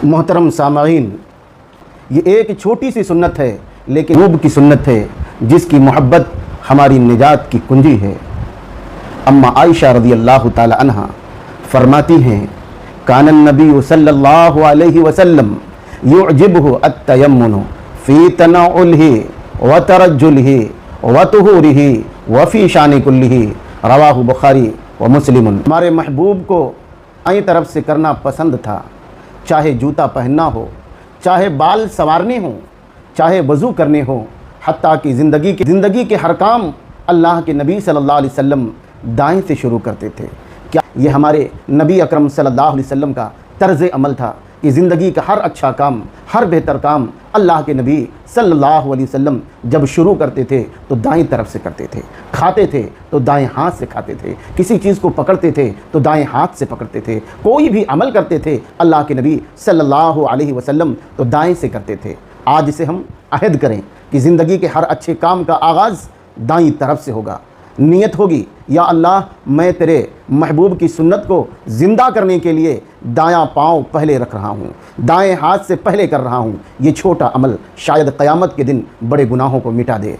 मोहतरम सामाईन, ये एक छोटी सी सुन्नत है लेकिन रूब की सुन्नत है जिसकी मोहब्बत हमारी निजात की कुंजी है। अम्मा आयशा रज़ी अल्लाह ताला अन्हा फरमाती हैं, कानन नबी सल्लल्लाहु अलैहि वसल्लम युअजिबुहु अत्तयम्मुनु फ़ी तनाउलिही व तरज्जुलिही व तुहूरिही व फ़ी शानि कुल्लिही, रवाहु बुखारी व मुस्लिमुन। हमारे महबूब को आई तरफ से करना पसंद था, चाहे जूता पहनना हो, चाहे बाल संवारने हो, चाहे वज़ू करने हो, हत्ता कि ज़िंदगी के हर काम अल्लाह के नबी सल्लल्लाहु अलैहि वसल्लम दाएं से शुरू करते थे। क्या ये हमारे नबी अकरम सल्लल्लाहु अलैहि वसल्लम का तर्ज़ अमल था कि ज़िंदगी का हर अच्छा काम, हर बेहतर काम अल्लाह के नबी सल्लल्लाहु अलैहि वसल्लम जब शुरू करते थे तो दाएं तरफ से करते थे। खाते थे तो दाएं हाथ से खाते थे, किसी चीज़ को पकड़ते थे तो दाएं हाथ से पकड़ते थे, कोई भी अमल करते थे अल्लाह के नबी सल्लल्लाहु अलैहि वसल्लम तो दाएं से करते थे। आज से हम अहद करें कि ज़िंदगी के हर अच्छे काम का आगाज़ दाईं तरफ से होगा। नियत होगी, या अल्लाह मैं तेरे महबूब की सुन्नत को ज़िंदा करने के लिए दायां पाँव पहले रख रहा हूँ, दाएं हाथ से पहले कर रहा हूँ। ये छोटा अमल शायद क़यामत के दिन बड़े गुनाहों को मिटा दे।